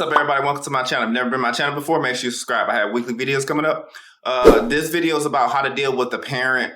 up, everybody? Welcome to my channel. If you've never been to my channel before, make sure you subscribe. I have weekly videos coming up. This video is about how to deal with the parent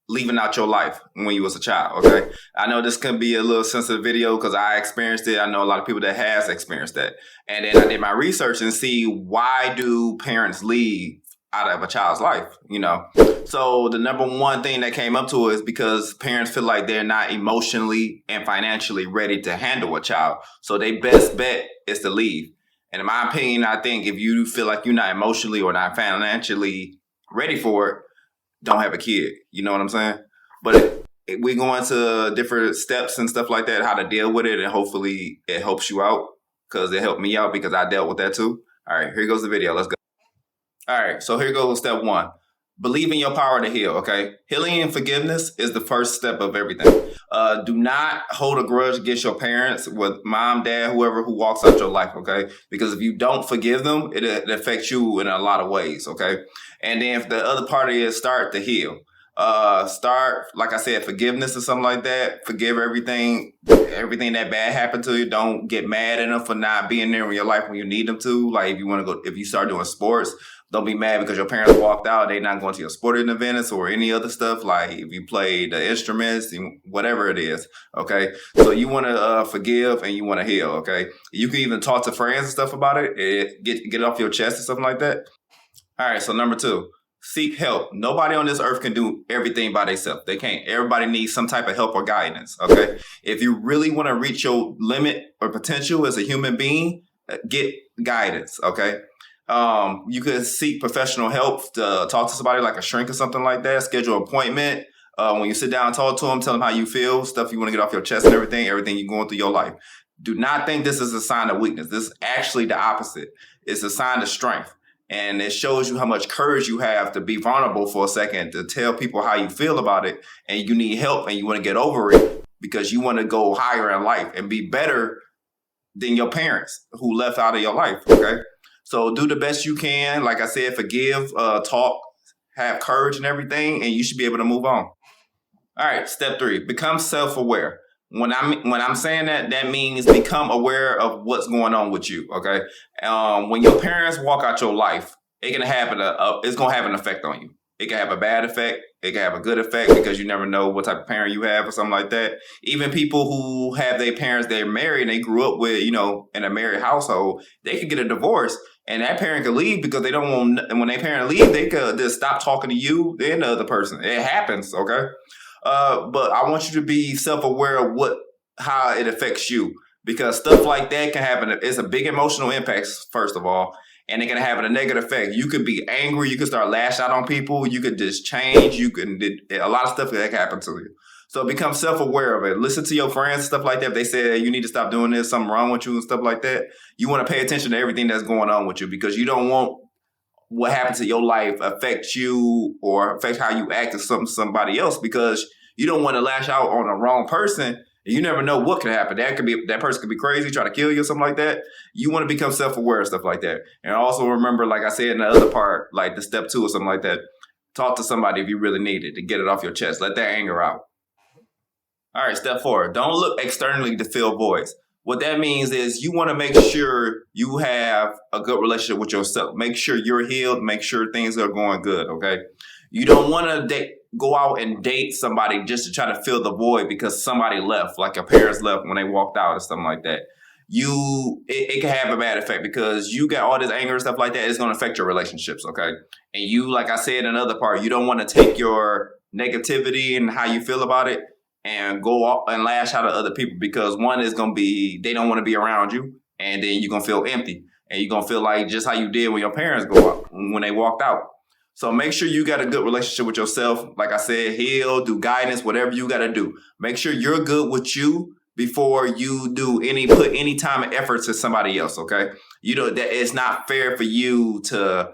leaving out your life when you was a child, okay? I know this can be a little sensitive video because I experienced it. I know a lot of people that has experienced that. And then I did my research and see why do parents leave out of a child's life, you know? So the number one thing that came up to it is because parents feel like they're not emotionally and financially ready to handle a child. So their best bet is to leave. And in my opinion, I think if you feel like you're not emotionally or not financially ready for it, don't have a kid. You know what I'm saying? But we go into different steps and stuff like that, how to deal with it, and hopefully it helps you out because it helped me out because I dealt with that too. All right, here goes the video. Let's go. All right, so here goes step one. Believe in your power to heal, okay? Healing and forgiveness is the first step of everything. Do not hold a grudge against your parents, with mom, dad, whoever who walks out your life, okay? Because if you don't forgive them, it affects you in a lot of ways, okay? And then if the other party is start to heal. Start, like I said, forgiveness or something like that. Forgive everything that bad happened to you. Don't get mad at them for not being there in your life when you need them to. Like if you start doing sports, don't be mad because your parents walked out. They're not going to your sporting events or any other stuff. Like if you play the instruments, whatever it is. Okay. So you want to forgive and you want to heal. Okay. You can even talk to friends and stuff about it. Get it off your chest and something like that. All right. So number two, seek help. Nobody on this earth can do everything by themselves. They can't. Everybody needs some type of help or guidance. Okay. If you really want to reach your limit or potential as a human being, get guidance. Okay. You could seek professional help to talk to somebody like a shrink or something like that. Schedule an appointment. When you sit down and talk to them, tell them how you feel, stuff you want to get off your chest and everything you're going through your life. Do not think this is a sign of weakness. This is actually the opposite. It's a sign of strength. And it shows you how much courage you have to be vulnerable for a second, to tell people how you feel about it, and you need help and you want to get over it because you want to go higher in life and be better than your parents who left out of your life, okay? So do the best you can. Like I said, forgive, talk, have courage and everything, and you should be able to move on. All right, step three, become self-aware. When I'm saying that means become aware of what's going on with you, okay? When your parents walk out your life, it's gonna have an effect on you. It can have a bad effect. It can have a good effect because you never know what type of parent you have or something like that. Even people who have their parents, they're married and they grew up with, in a married household, they could get a divorce and that parent could leave because they don't want, and when their parent leave, they could just stop talking to you and the other person. It happens, okay? But I want you to be self-aware of how it affects you, because stuff like that can happen. It's a big emotional impact, first of all, and it can have a negative effect. You could be angry. You could start lashing out on people. You could just change. A lot of stuff that can happen to you. So become self-aware of it. Listen to your friends, stuff like that. If they say you need to stop doing this, something wrong with you and stuff like that, you want to pay attention to everything that's going on with you, because you don't want what happens to your life affect you or affect how you act to somebody else, because you don't want to lash out on the wrong person. You never know what could happen. That person could be crazy, try to kill you or something like that. You want to become self-aware of stuff like that. And also remember, like I said in the other part, like the step two or something like that, talk to somebody if you really need it to get it off your chest. Let that anger out. All right, step four, don't look externally to fill voids. What that means is you want to make sure you have a good relationship with yourself. Make sure you're healed. Make sure things are going good, okay? You don't want to go out and date somebody just to try to fill the void because somebody left, like your parents left when they walked out or something like that. It can have a bad effect because you got all this anger and stuff like that. It's going to affect your relationships, okay? And you, like I said in another part, you don't want to take your negativity and how you feel about it and go off and lash out at other people, because one is going to be, they don't want to be around you, and then you're going to feel empty, and you're going to feel like just how you did when your parents go out, when they walked out. So make sure you got a good relationship with yourself. Like I said, heal, do guidance, whatever you got to do. Make sure you're good with you before you put any time and effort to somebody else, okay? That it's not fair for you to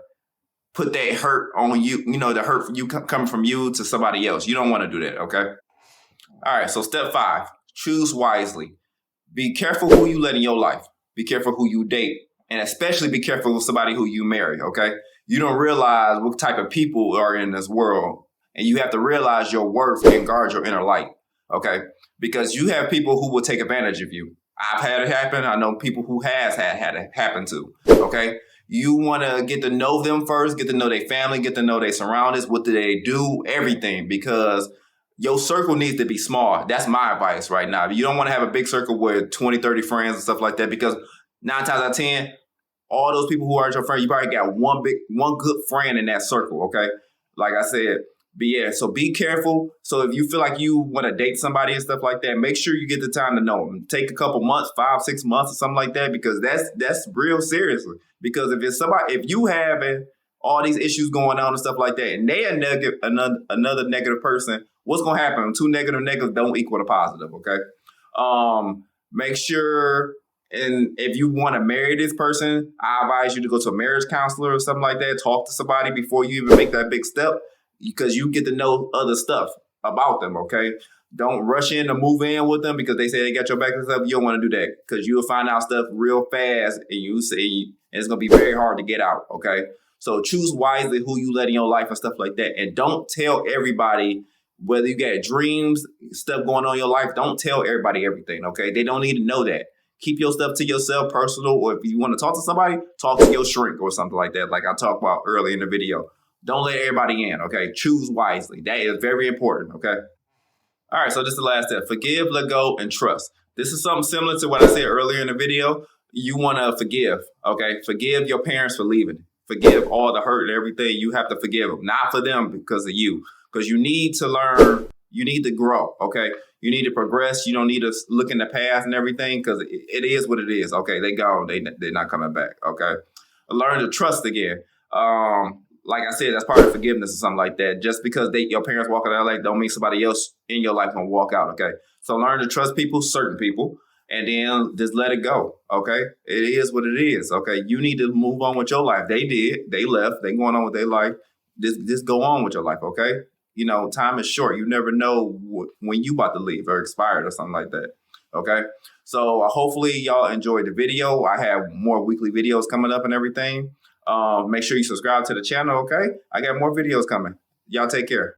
put that hurt on you, the hurt you coming from you to somebody else. You don't want to do that, okay? All right, so step five, choose wisely. Be careful who you let in your life. Be careful who you date. And especially be careful with somebody who you marry, okay? You don't realize what type of people are in this world. And you have to realize your worth and guard your inner light, okay? Because you have people who will take advantage of you. I've had it happen. I know people who has had it happen to. Okay. You want to get to know them first, get to know their family, get to know their surroundings, what do they do, everything, because your circle needs to be small. That's my advice right now. You don't want to have a big circle with 20, 30 friends and stuff like that, because 9 times out of 10, all those people who aren't your friend, you probably got one good friend in that circle, okay? Like I said, but yeah, so be careful. So if you feel like you want to date somebody and stuff like that, make sure you get the time to know them. Take a couple months, 5, 6 months or something like that, because that's real seriously. Because if it's somebody, if you having all these issues going on and stuff like that, and they are negative, another negative person, what's gonna happen? Two negative negatives don't equal a positive, okay? Make sure, and if you want to marry this person, I advise you to go to a marriage counselor or something like that. Talk to somebody before you even make that big step, because you get to know other stuff about them, okay? Don't rush in to move in with them because they say they got your back and stuff. You don't want to do that, because you'll find out stuff real fast, and it's going to be very hard to get out, okay? So choose wisely who you let in your life and stuff like that. And don't tell everybody, whether you got dreams, stuff going on in your life, don't tell everybody everything, okay? They don't need to know that. Keep your stuff to yourself, personal, or if you want to talk to somebody, talk to your shrink or something like that, like I talked about earlier in the video. Don't let everybody in, okay? Choose wisely. That is very important, okay? All right, so this is the last step. Forgive, let go, and trust. This is something similar to what I said earlier in the video. You want to forgive, okay? Forgive your parents for leaving. Forgive all the hurt and everything. You have to forgive them, not for them, because of you. Because you need to learn, you need to grow, okay? You need to progress. You don't need to look in the past and everything, because it is what it is, okay? They gone. They're not coming back, okay? Learn to trust again. Like I said, that's part of forgiveness or something like that. Just because your parents walk out of LA don't mean somebody else in your life gonna walk out, okay? So learn to trust people, certain people, and then just let it go, okay? It is what it is, okay? You need to move on with your life. They did. They left. They going on with their life. Just go on with your life, okay? You know, time is short. You never know when you about to leave or expired or something like that, okay? So hopefully y'all enjoyed the video. I have more weekly videos coming up and everything. Make sure you subscribe to the channel, okay? I got more videos coming. Y'all take care.